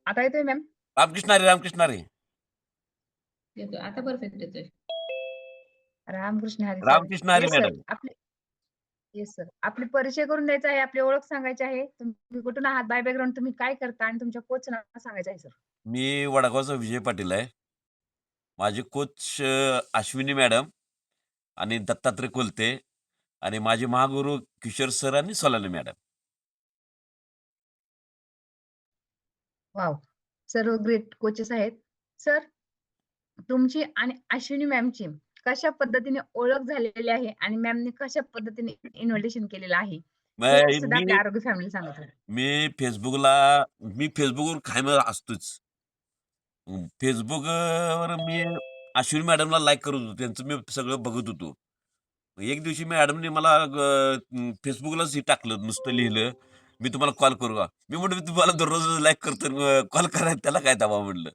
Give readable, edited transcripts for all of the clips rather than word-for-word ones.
आता येतोय मॅम? रामकृष्ण हरी, रामकृष्ण हरी. येतोय. आता परफेक्ट येतोय. Ramkrishna Hari sir. Ramkrishna Hari yes sir. Madam. Yes sir. आपले परिचय करून द्यायचा आहे, आपली ओळख सांगायची आहे. तुम्ही कुठून आहात? बाय बॅकग्राऊंड तुम्ही काय करता आणि तुमच्या कोचचं नाव सांगायचं आहे सर. मी वडगावचा विजय पाटील आहे. माझे कोच अश्विनी मॅडम आणि दत्तात्रय कोलते आणि माझे महागुरू किशोर सर आणि सोलाने मॅडम. वॉव! सर्व ग्रेट कोचेस आहेत. सर, तुमची आणि अश्विनी मॅमची कशा पद्धतीने ओळख झालेली आहे आणि मॅमनी कशा पद्धतीने इन्व्हिटेशन केलेलं आहे? हे सुद्धा मी आपल्या आरोग्य फॅमिलीला सांगा थोडं. मी Facebookला मी Facebookवर कायम असतोच. Facebookवर मी अश्विनी मॅडमला लाईक करत होतो. त्यांचं मी सगळं बघत होतो. एक दिवशी मॅडमने मला Facebookलाच हे टाकलं, नुसतं लिहिलं, "मी तुम्हाला कॉल करू का?" मी म्हटलं, "मी तुम्हाला दररोज लाईक करतो, कॉल करा त्याला काय दावा?" म्हटलं.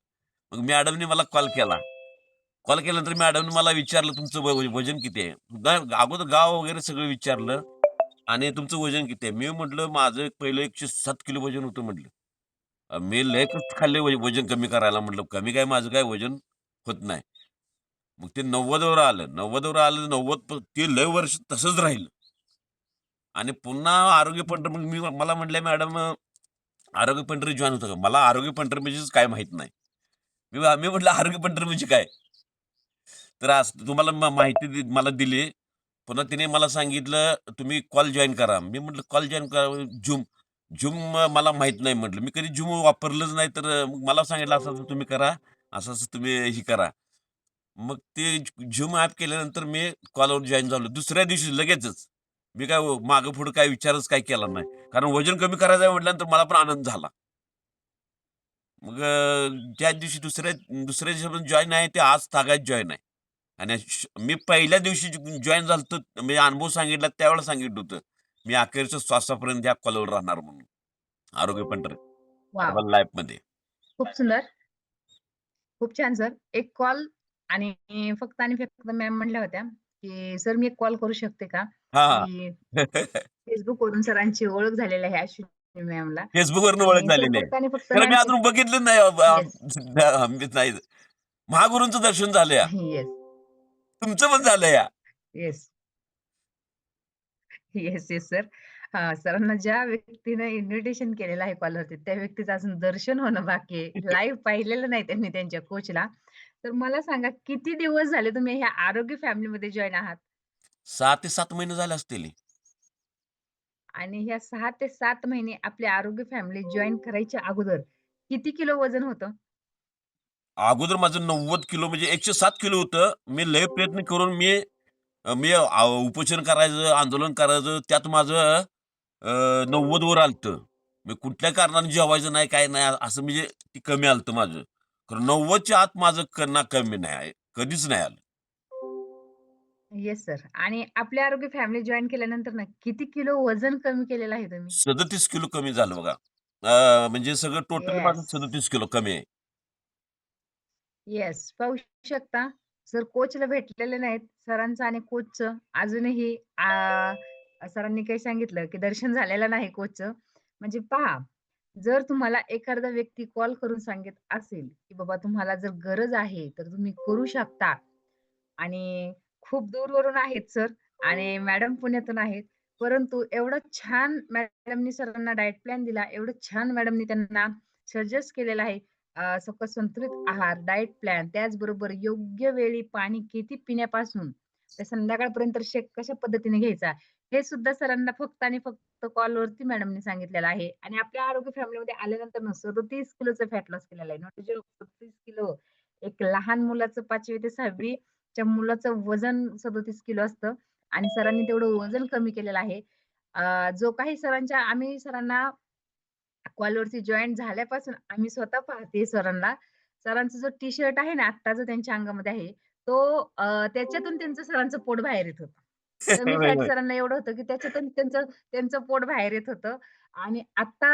मग मॅडमने मला कॉल केला. कॉल केल्यानंतर मॅडमने मला विचारलं, "तुमचं वजन किती आहे?" अगोदर गाव वगैरे सगळं विचारलं आणि "तुमचं वजन किती आहे?" मी म्हटलं, "माझं पहिलं 107 किलो वजन होतं" म्हटलं. "मी लय कष्ट खाल्ले वजन कमी करायला" म्हटलं. "कमी काय माझं काय वजन होत नाही." मग ते 90 वर आलं. 90 वर आलं, 90 ते लय वर्ष तसंच राहिलं आणि पुन्हा आरोग्य पंढर मग मला म्हटल्या मॅडम आरोग्य पंढरी जॉइन होतं का? मला आरोग्य पंढरी म्हणजेच काय माहीत नाही. मी म्हटलं आरोग्य पंढरी म्हणजे काय? तर असं तुम्हाला माहिती मला दिली. पुन्हा तिने मला सांगितलं, "तुम्ही कॉल जॉइन करा." मी म्हटलं, "कॉल जॉइन करा Zoom." Zoom मला माहीत नाही म्हटलं. मी कधी Zoom वापरलंच नाही. तर मग मला सांगितलं, "असं-असं तुम्ही करा, असं-असं तुम्ही हे करा." मग ते Zoom ॲप केल्यानंतर मी कॉलवर जॉइन झालो. दुसऱ्या दिवशी लगेचच. मी काय मागे-पुढे काय विचारच काय केला नाही. कारण वजन कमी करायचं आहे म्हटल्यानंतर मला पण आनंद झाला. मग त्या दिवशी दुसऱ्या दिवशी जॉइन आहे ते आज तागायत जॉइन आहे. आणि मी पहिल्या दिवशी जॉइन झालतो, मी अनुभव सांगितला त्यावेळेला सांगितलं होतं. मी अखेरच्या श्वासापर्यंत या कॉलवर राहणार म्हणून. आरोग्य पंढरी वॉव! हर्बल लाईफमध्ये. खूप सुंदर. खूप छान सर. एक कॉल आणि फक्त आणि फक्त मॅम म्हटल्या होत्या, की "सर मी एक कॉल करू शकते का?" हां. की Facebookवरून सरांची ओळख झालेली आहे अश्विनी मॅमला Facebookवरून ओळख आणि सर झालेली आहे. फक्त आणि फक्त खरं मी मॅमची अजून बघितलं नाही येस. मी नाही. महागुरूंचं दर्शन झालं या. येस. तुमचं पण झालं या. येस. Yes, yes sir. सरांना ज्या व्यक्तीने इन्व्हिटेशन केलेलं आहे कॉलवरती, त्या व्यक्तीचं अजून दर्शन होणं बाकी आहे. लाईव्ह पाहिलेलं नाही त्यांनी त्यांच्या कोचला. तर मला सांगा किती दिवस झाले तुम्ही ह्या आरोग्य फॅमिलीमध्ये जॉइन आहात? 6 ते 7 महिने झाले असतील. आणि ह्या 6 ते 7 महिने आपली आरोग्य फॅमिली जॉइन करायच्या अगोदर किती किलो वजन होतं? अगोदर माझं 90 किलो म्हणजे 107 किलो होतं. मी लय प्रयत्न करून मी मी उपोषण करायचं, आंदोलन करायचं. त्यात माझं 90 वर आलतं. मी कुठल्या कारणाने जेवायचं नाही, काय नाही असं म्हणजे ते कमी आलतं माझं. कारण 90च्या आत माझं कमी नाही आहे. कधीच नाही आलं. Yes sir. आणि आपली आरोग्य फॅमिली जॉइन केल्यानंतर ना किती किलो वजन कमी केलेलं आहे तुम्ही? 37 किलो कमी झालं बघा. म्हणजे सगळं टोटली माझं येस. 37 किलो कमी आहे. येस. पाहू शकता सर कोचला भेटलेले नाहीत. सरांचं आणि कोचचं अजूनही सरांनी काही सांगितलं, की दर्शन झालेलं नाही कोचचं. म्हणजे पहा, जर तुम्हाला एखादा व्यक्ती कॉल करून सांगत असेल, की बाबा तुम्हाला जर गरज आहे, तर तुम्ही करू शकता. आणि खूप दूरवरून आहेत सर आणि मॅडम पुण्यातून आहेत. परंतु एवढं छान मॅडमनी सरांना डाएट प्लॅन दिला. एवढं छान मॅडमनी त्यांना सजेस्ट केलेलं आहे. सकस संतुलित आहार, डाएट प्लॅन, त्याचबरोबर योग्य वेळी पाणी किती पिण्यापासून ते संध्याकाळपर्यंत शेक कशा पद्धतीने घ्यायचा, हे सुद्धा सरांना फक्त आणि फक्त कॉलवरती मॅडमनी सांगितलेलं आहे. आणि आपल्या आरोग्य फॅमिलीमध्ये आल्यानंतर ना 37 किलोचं फॅट लॉस केलेलं आहे. Not a joke 37 kilo. एक लहान मुलाचं 5वी ते 6वी च्या मुलाचं वजन 37 किलो असतं आणि सरांनी तेवढं वजन कमी केलेलं आहे. जो काही आम्ही सरांना कॉलवरती जॉइन झाल्यापासून आम्ही स्वतः पाहते सरांना. सरांचा जो टी-शर्ट आहे ना, आत्ता जो त्यांच्या अंगामध्ये आहे, तो त्याच्यातून त्यांचं सरांचं पोट बाहेर येत होतं. कमी होय, फॅट होय. सरांना एवढं होतं, की त्याच्यातून त्यांचं त्यांचं पोट बाहेर येत होतं आणि आत्ता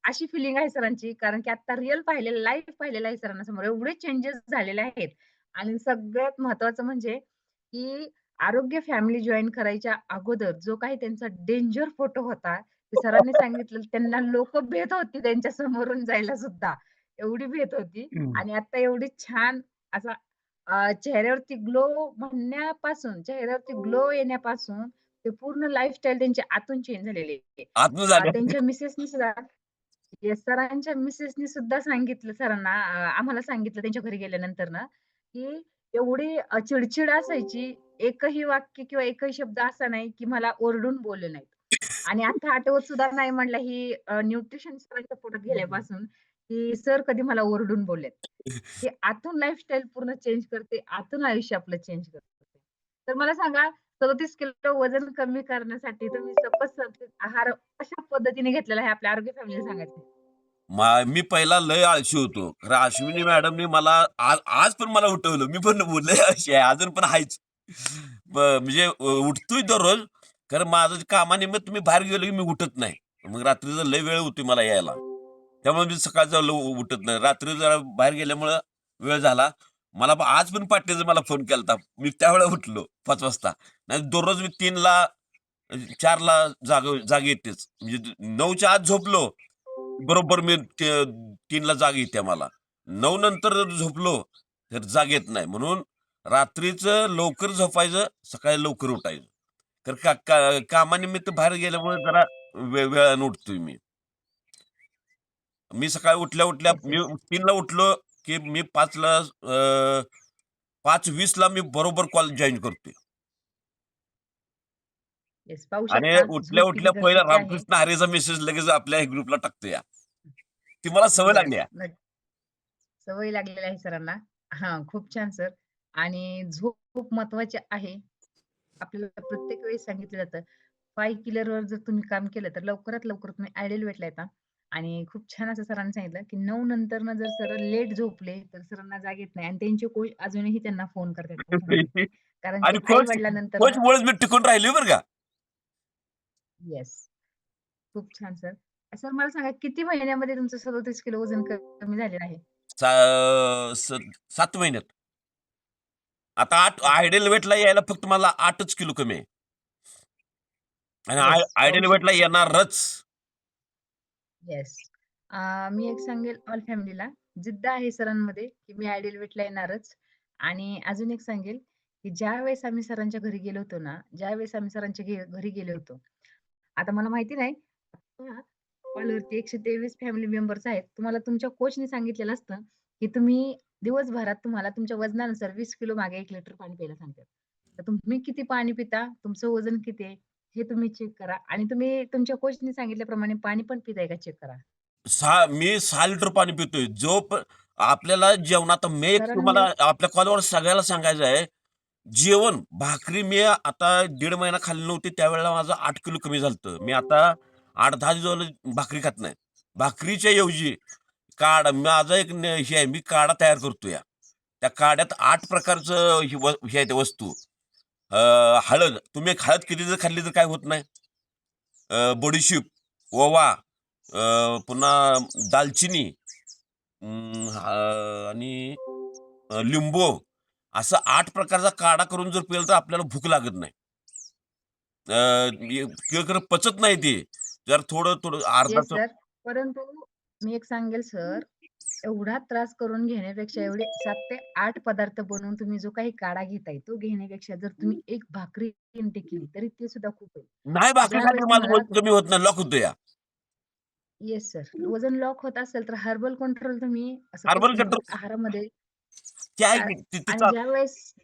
अशी फिलिंग आहे सरांची, कारण की आता रिअल पाहिलेलं, लाईव्ह पाहिलेलं आहे सरांना समोर. एवढे चेंजेस झालेले आहेत आणि सगळ्यात महत्त्वाचं म्हणजे, की आरोग्य फॅमिली जॉइन करायच्या अगोदर जो काही त्यांचा डेंजर फोटो होता, ते सरांनी सांगितलं त्यांना लोकं भेट होती त्यांच्या समोरून जायला सुद्धा. एवढी भीत होती हं. आणि आता एवढी छान असा चेहऱ्यावरती ग्लो म्हणण्यापासून, चेहऱ्यावरती ग्लो येण्यापासून ते पूर्ण लाईफस्टाईल त्यांची आतून चेंज झालेली आहे. आतनं झाल्या. त्यांच्या मिसेसनी सुद्धा येस सरांच्या मिसेसनी सुद्धा सांगितलं सरांना आम्हाला सांगितलं त्यांच्या घरी गेल्यानंतर ना, की एवढी चिडचिड असायची, एकही वाक्य किंवा एकही शब्द असा नाही, की मला ओरडून बोलले नाहीत. आणि आता आठवत सुद्धा नाही म्हटलं ही न्यूट्रिशन सरांच्या पोटात गेल्यापासून, की सर कधी मला ओरडून बोललेत. हे आतून लाईफस्टाईल पूर्ण चेंज करते, आतून आयुष्य आपलं चेंज करते. तर मला सांगा 37 किलो वजन कमी करण्यासाठी तुम्ही सकस संतुलित आहार कशा पद्धतीने घेतलेला आहे आपल्या आरोग्य फॅमिलीला सांगायचं? मी पहिला लय आळशी होतो. खरं अश्विनी मॅडमनी मला आज पण मला उठवलं. मी पण लय आळशी आहे. अजून पण आहेच. म्हणजे उठतोय दररोज. कारण माझं कामानिमित्त मी बाहेर गेलो की मी उठत नाही. मग रात्रीचा लय वेळ होती मला यायला. त्यामुळे मी सकाळचा उठत नाही. रात्री जरा बाहेर गेल्यामुळं वेळ झाला. आज पण पाटण्याचा मला फोन केलता. मी त्यावेळेला उठलो 5 वाजता. नाही दररोज मी 3ला 4ला जाग येतेच. म्हणजे 9च्या आत झोपलो, बरोबर मी 3ला जाग येते मला. 9 नंतर जर झोपलो, तर जाग येत नाही. म्हणून रात्रीचं लवकर झोपायचं, सकाळी लवकर उठायचं. तर का का कामानिमित्त बाहेर गेल्यामुळे जरा वेळानं उठतोय मी. मी सकाळी उठल्या-उठल्या येस, मी येस. 3ला उठलो, की मी 5:20ला मी बरोबर कॉल जॉइन करतोय. येस, पाहू आणि शकता झोप किती उठल्या-उठल्या पहिला गरजेची आहे. रामकृष्ण हरीचा मेसेज लगेच आपल्या ग्रुपला टाकतो. ती मला सवय लागली येस, आहे. सवय लागलेली आहे सरांना. हां, खूप छान सर. आणि झोप खूप महत्त्वाची आहे. आपल्याला प्रत्येक वेळेस सांगितलं जातं, 5 किलरवर जर तुम्ही काम केलं, तर लवकरात लवकर तुम्ही आयडियल वेटला येता. आणि खूप छान असं सरांनी सांगितलं, की 9 नंतरनं जर सर लेट झोपले, तर सरांना जाग येत नाही आणि त्यांचे कोच अजूनही त्यांना फोन करतात त्याच्यासाठी. कारण की आणि आई-वडिलांनंतरनं कोचमुळेच मी टिकून राहिलोय बरं का. येस, खूप छान सर. सर मला सांगा किती महिन्यामध्ये तुमचं 37 किलो वजन कमी झालेलं आहे? सा स 7 महिन्यात. आता 8 येस, आयडियल वेटला यायला फक्त मला 8च किलो कमी आहे. आणि येस, पाहू आयडियल वेटला शकता. येणारच. येस. मी एक सांगेल ऑल फॅमिलीला, जिद्द आहे सरांमध्ये, की मी आयडियल वेटला येणारच. आणि अजून एक सांगेल, की ज्यावेळेस आम्ही सरांच्या घरी गेलो होतो ना, ज्यावेळेस आम्ही सरांच्या घरी गेलो होतो. आता मला माहिती नाही, पहा कॉलवरती 123 फॅमिली मेंबर्स आहेत. तुम्हाला तुमच्या कोचनी सांगितलेलं असतं, की तुम्ही दिवसभरात तुम्हाला तुमच्या वजनानुसार 20 किलो मागे 1 लिटर पाणी प्यायला सांगतात. तर तुम्ही किती पाणी पिता, तुमचं वजन किती आहे, हे तुम्ही चेक करा आणि तुम्ही तुमच्या कोचनी सांगितल्याप्रमाणे पाणी पण पिताय का चेक करा. मी 6 लिटर पाणी पितोय. आपल्याला जेवणात मी एक सरांनी तुम्हाला आपल्या कॉलवर सगळ्याला सांगायचं आहे, जेवण भाकरी मी आता 1.5 महिना खाल्ली नव्हती त्यावेळेला माझं 8 किलो कमी झालं मी आता 8-10 दिवस झालं भाकरी खात नाही. भाकरीच्या ऐवजी माझा एक हे आहे, मी काढा तयार करतोय. त्या काढ्यात 8 प्रकारचं हे आहे ते वस्तू. हळद, तुम्ही एक हळद किती जर खाल्ली तर काय होत नाही. बडीशेप, ओवा, पुन्हा दालचिनी, आणि लिंबू असं 8 प्रकारचा काढा करून जर पिलं तर आपल्याला भूक लागत नाही. किंवा खरं पचत नाही ते. जर थोडं-थोडं येस अर्धाचं सर. परंतु मी एक सांगेल सर, एवढा त्रास करून घेण्यापेक्षा एवढे 7 ते 8 पदार्थ बनवून तुम्ही जो काही काढा घेताय, तो घेण्यापेक्षा जर तुम्ही एक भाकरी इंटेक केली, तरी ते सुद्धा खूप आहे. नाही भाकरी खाल्ली ज्यावेळेस माझं तुम्हाला वजन कमी होत नाही, लॉक होतं या. Yes sir. वजन लॉक होत असेल, तर हर्बल कंट्रोल तुम्ही सकस हर्बल संतुलित कंट्रोल आहारामध्ये ते आहे का की आणि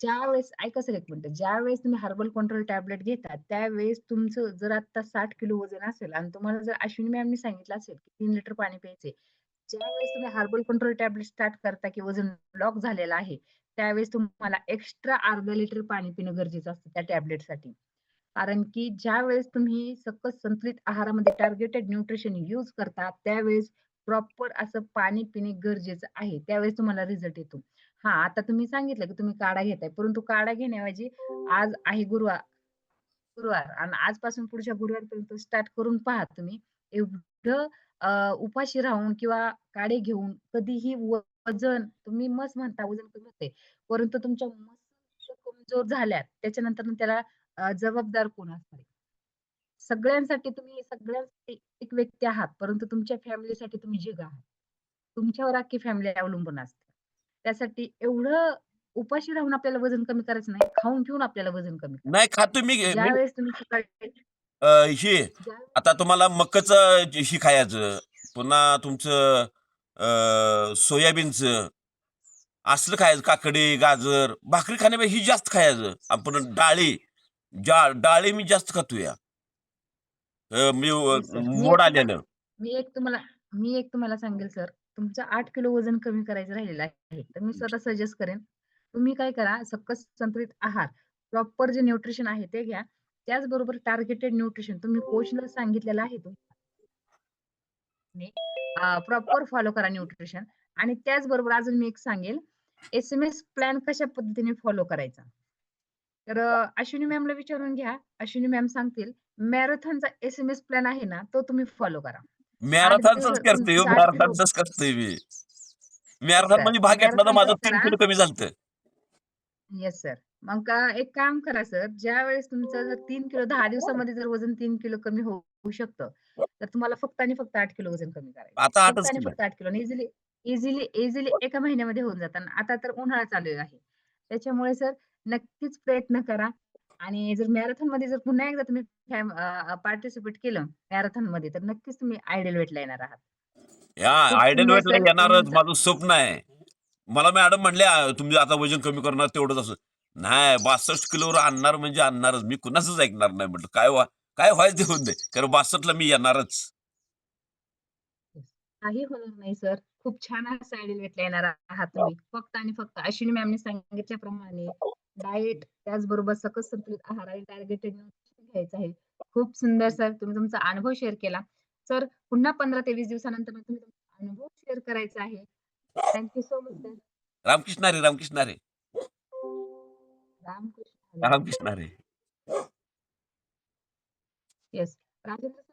ज्यावेळेस ऐका सर एक मिनिट. ज्यावेळेस तुम्ही हर्बल कंट्रोल टॅबलेट घेता, त्यावेळेस तुमचं जर आता 60 किलो वजन असेल आणि तुम्हाला जर अश्विनी मॅमनी सांगितलं असेल, की 3 लिटर पाणी प्यायचंय. ज्यावेळेस तुम्ही हर्बल कंट्रोल टॅबलेट स्टार्ट करता, की वजन लॉक झालेलं आहे, त्यावेळेस तुम्हाला एक्स्ट्रा अर्धा लिटर पाणी पिणं गरजेचं असतं त्या टॅबलेटसाठी. कारण की ज्यावेळेस तुम्ही सकस संतुलित आहारामध्ये टार्गेटेड न्यूट्रिशन यूज करता, त्यावेळेस प्रॉपर असं पाणी पिणे गरजेचं आहे. त्यावेळेस तुम्हाला रिझल्ट येतो. हां, आता तुम्ही सांगितलं, की तुम्ही काढा घेताय, परंतु काढा घेण्याऐवजी आज आहे गुरुवार आणि आजपासून पुढच्या गुरुवारपर्यंत स्टार्ट करून पहा तुम्ही. एवढं उपाशी राहून किंवा काढे घेऊन कधीही वजन तुम्ही मस्त म्हणता वजन कमी होतंय, परंतु तुमच्या मसल कमजोर झाल्यात, त्याच्यानंतर त्याला जबाबदार कोण असणार आहे? सगळ्यांसाठी एक व्यक्ती आहात, परंतु तुमच्या फॅमिलीसाठी तुम्ही जग आहात. तुमच्यावर अख्खी फॅमिली अवलंबून असते. त्यासाठी एवढं उपाशी राहून आपल्याला वजन कमी करायचं नाही. खाऊन पिऊन आपल्याला वजन कमी नाही करायचं. खातो मी ज्यावेळेस तुम्ही सकाळी हे ज्या आता तुम्हाला मक्याचं हे खायचं, पुन्हा तुमचं सोयाबीनचं असलं खायचं, काकडी, गाजर, भाकरी खाण्यापेक्षा ही जास्त खायचं. आपण डाळी मी जास्त खातोया. Yes sir. मोड आलेलं. मी एक तुम्हाला मी एक तुम्हाला सांगेल सर, तुमचं 8 किलो वजन कमी करायचं राहिलेलं आहे. तर मी स्वतः सजेस्ट करेन, तुम्ही काय करा, सकस संतुलित आहार, प्रॉपर जे न्यूट्रिशन आहे ते घ्या. त्याचबरोबर टार्गेटेड न्यूट्रिशन तुम्ही कोचला सांगितलेलं आहे तुम्ही प्रॉपर फॉलो करा न्यूट्रिशन आणि त्याचबरोबर अजून मी एक सांगेल, एस-एम-एस प्लॅन कशा पद्धतीने फॉलो करायचा. तर अश्विनी मॅमला विचारून घ्या. अश्विनी मॅम सांगतील. मॅरेथॉनचा एस-एम-एस प्लॅन आहे ना, तो तुम्ही फॉलो करा. 8 मॅरेथॉनचंच दिवस करतोय हो, तुमचं 8 किलो मॅरेथॉनचंच करतोय मी. Yes marathon sir. मध्ये भाग घेतला तर माझं मॅरेथॉनचाच 3 करा. किलो कमी झालतं. Yes sir. मग एक काम करा सर, ज्यावेळेस तुमचं जर 3 किलो 10 दिवसामध्ये जर वजन 3 किलो कमी होऊ शकतं, तर तुम्हाला फक्त आणि फक्त 8 किलो वजन कमी करायचं. आता फक्त 8च आणि किलो. फक्त 8 किलो आणि इझिली एका महिन्यामध्ये होऊन जातं. आता तर उन्हाळा चालू आहे. त्याच्यामुळे सर नक्कीच प्रयत्न करा आणि जर मॅरेथॉनमध्ये जर पुन्हा एकदा तुम्ही पार्टिसिपेट केलं मॅरेथॉनमध्ये, तर नक्कीच तुम्ही आयडल वेटला येणार आहात. या खूप आयडल सुंदर वेटला सर तुम्ही येणारच तुमचा माझं स्वप्न आहे. मला मॅडम म्हणले, तुम्ही आता वजन कमी करणार तेवढंच असं." नाही 62 किलोवर आणणार म्हणजे आणणारच. मी कुणाचंच ऐकणार नाही म्हटलं. काय व्हायचं ते होऊन दे. कारण 62 ला मी येणारच. काही होणार नाही सर. खूप छान असं आयडल वेटला येणार आहात तुम्ही. फक्त आणि फक्त अश्विनी मॅमनी सांगितल्याप्रमाणे डाएट, त्याचबरोबर सकस संतुलित आहार आणि टार्गेटेड न्यूट्रिशन घ्यायचं आहे. खूप सुंदर सर तुम्ही तुमचा अनुभव शेअर केला. सर पुन्हा 15 ते 20 दिवसानंतर तुम्ही तुमचा अनुभव शेअर करायचा आहे. Thank so much sir. Ramkrishna Hari, Ramkrishna Hari, Ramkrishna Hari. Ramkrishna Hari. Yes. Rajendra sir